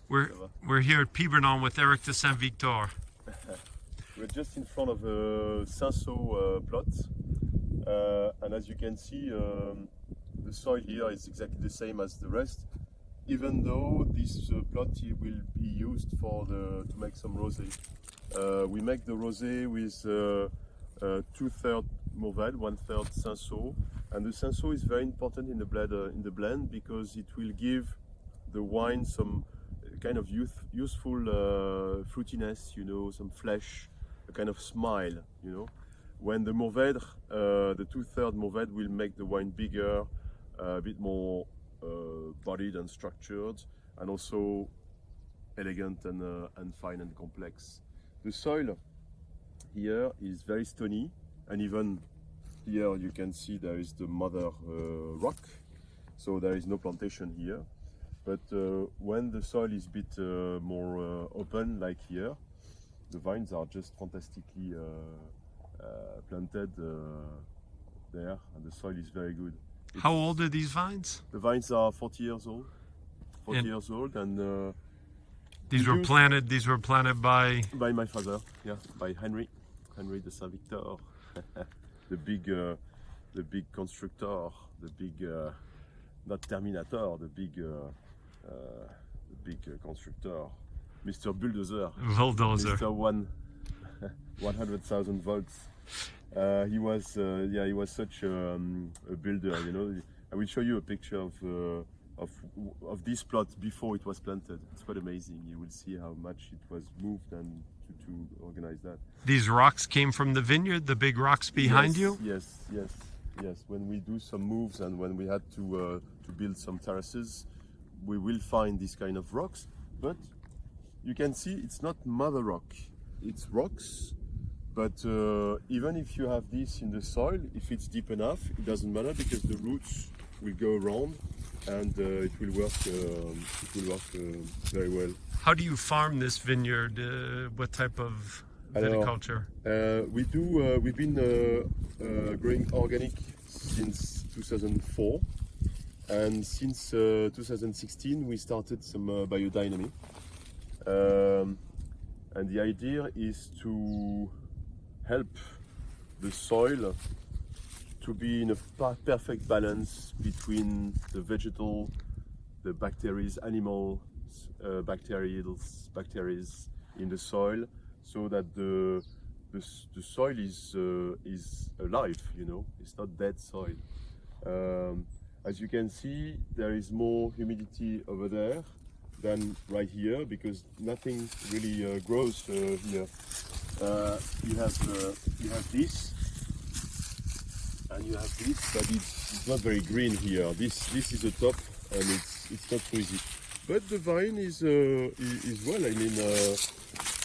We're here at Pibarnon with Eric de Saint-Victor. We're just in front of a Cinsault plot, and as you can see, the soil here is exactly the same as the rest, even though this plot here will be used for to make some rosé. We make the rosé with 2/3 Mourvèdre, 1/3 Cinsault, and the Cinsault is very important in the blend because it will give the wine some kind of useful fruitiness, you know, some flesh, a kind of smile, you know. When the Mourvèdre, the 2/3 Mourvèdre will make the wine bigger, a bit more bodied and structured, and also elegant and fine and complex. The soil here is very stony, and even here you can see there is the mother rock, so there is no plantation here. But when the soil is a bit more open, like here, the vines are just fantastically planted there, and the soil is very good. How old are these vines? The vines are 40 years old. 40 years old, and these were planted by my father, yeah, by Henry de Saint-Victor, the big constructor, the big not Terminator, the big constructor, Mr. Bulldozer, Mr. 100,000 volts. He was such a builder, you know. I will show you a picture of this plot before it was planted. It's quite amazing. You will see how much it was moved and to organize that. These rocks came from the vineyard, the big rocks behind you? Yes. When we do some moves and when we had to build some terraces, we will find this kind of rocks. But you can see it's not mother rock. It's rocks. But even if you have this in the soil, if it's deep enough, it doesn't matter because the roots will go around and it will work very well. How do you farm this vineyard? What type of viticulture? We've been growing organic since 2004, and since 2016 we started some biodynamic. And the idea is to help the soil to be in a perfect balance between the vegetal, the bacteria, animal bacteria in the soil, so that the soil is alive, you know. It's not dead soil. As you can see, there is more humidity over there than right here because nothing really grows here. You have this, and you have this, but it's not very green here. This is the top, and it's not so easy. But the vine is well. I mean,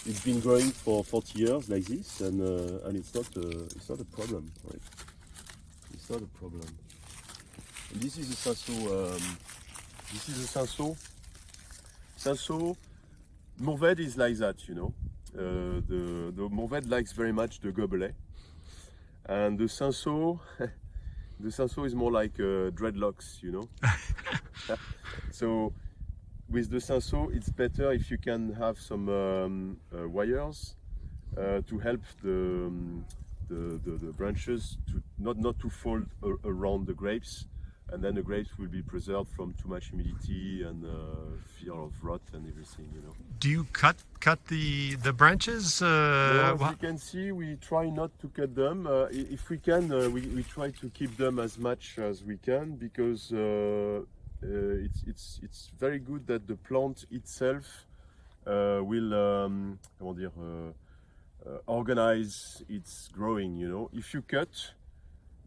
it's been growing for 40 years like this, and it's not a problem, right? It's not a problem. And this is a Cinsault. This is a Cinsault. Cinsault, Mourvèdre is like that, you know. The Mourvèdre likes very much the gobelet, and the Cinsault is more like dreadlocks, you know. So with the Cinsault, it's better if you can have some wires to help the branches to not to fall around the grapes, and then the grapes will be preserved from too much humidity and fear of rot and everything, you know. Do you cut the branches? No, as you can see, we try not to cut them. If we can, we try to keep them as much as we can because it's very good that the plant itself will organize its growing, you know. If you cut,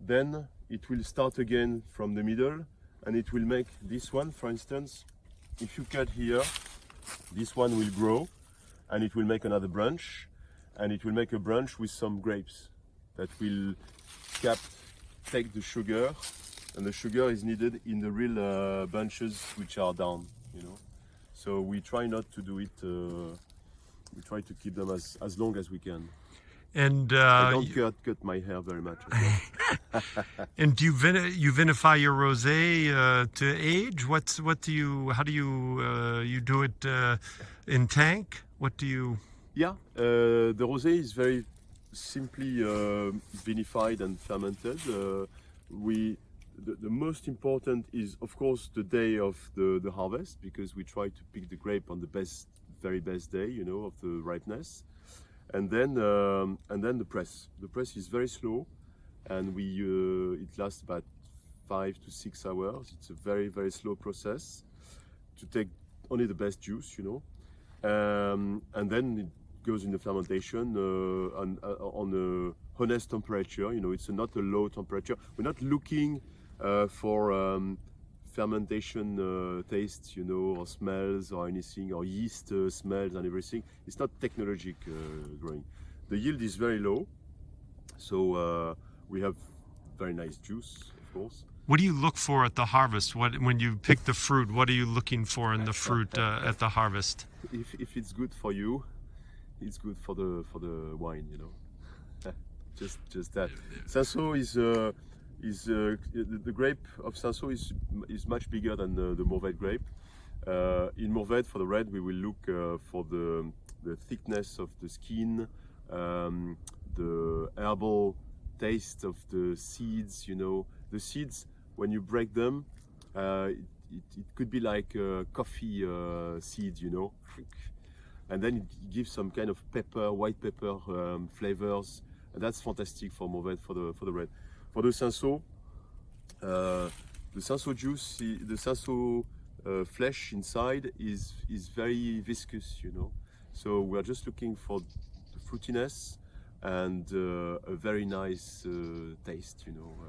then it will start again from the middle, and it will make this one, for instance. If you cut here, this one will grow, and it will make another branch, and it will make a branch with some grapes that will take the sugar, and the sugar is needed in the real bunches which are down, you know. So we try not to do it. We try to keep them as long as we can. And I don't cut my hair very much. and do you vinify your rosé to age? How do you do it in tank? What do you? Yeah, the rosé is very simply vinified and fermented. The most important is, of course, the day of the harvest, because we try to pick the grape on the very best day, you know, of the ripeness. And then the press. The press is very slow, and it lasts about 5 to 6 hours. It's a very, very slow process to take only the best juice, you know. And then it goes in the fermentation on a honest temperature. You know, it's not a low temperature. We're not looking for fermentation tastes, you know, or smells or anything, or yeast smells and everything. It's not technologic growing. The yield is very low, so we have very nice juice, of course. What do you look for at the harvest? When you pick the fruit, what are you looking for in the fruit at the harvest? If it's good for you, it's good for the wine, you know. just that. Cinsault is the grape of Cinsault is much bigger than the Mourvèdre grape. In Mourvèdre, for the red, we will look for the thickness of the skin, the herbal taste of the seeds. You know, the seeds, when you break them, it could be like coffee seeds, you know, and then it gives some kind of pepper, white pepper flavors, and that's fantastic for Mourvèdre, for the red. For the Cinsault juice, the Cinsault flesh inside is very viscous, you know. So we are just looking for the fruitiness and a very nice taste, you know.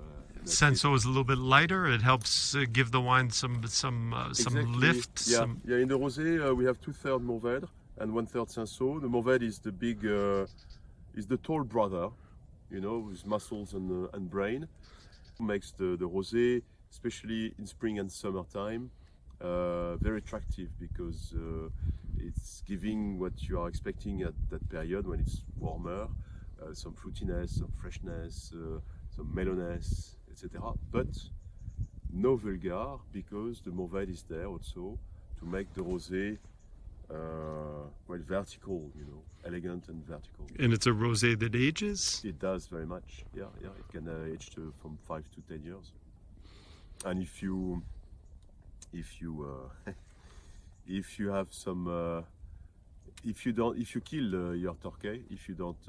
Cinsault is a little bit lighter. It helps give the wine some Exactly. lift. Yeah, yeah. In the rosé, we have 2/3 Mourvèdre and 1/3 Cinsault. The Mourvèdre is is the tall brother, you know, with muscles and brain. Makes the rosé, especially in spring and summertime, very attractive, because it's giving what you are expecting at that period when it's warmer, some fruitiness, some freshness, some mellowness, etc. But no vulgar, because the Mourvèdre is there also to make the rosé well, vertical, you know, elegant and vertical. And it's a rosé that ages? It does very much, yeah. It can age from 5 to 10 years. And if you have some, if you kill your turkey, if you don't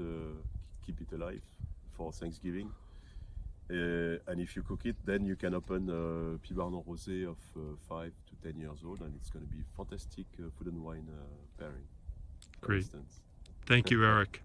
keep it alive for Thanksgiving, and if you cook it, then you can open a Pibarnon rosé of 5 to 10 years old, and it's going to be fantastic food and wine pairing. Great. Thank you, Eric.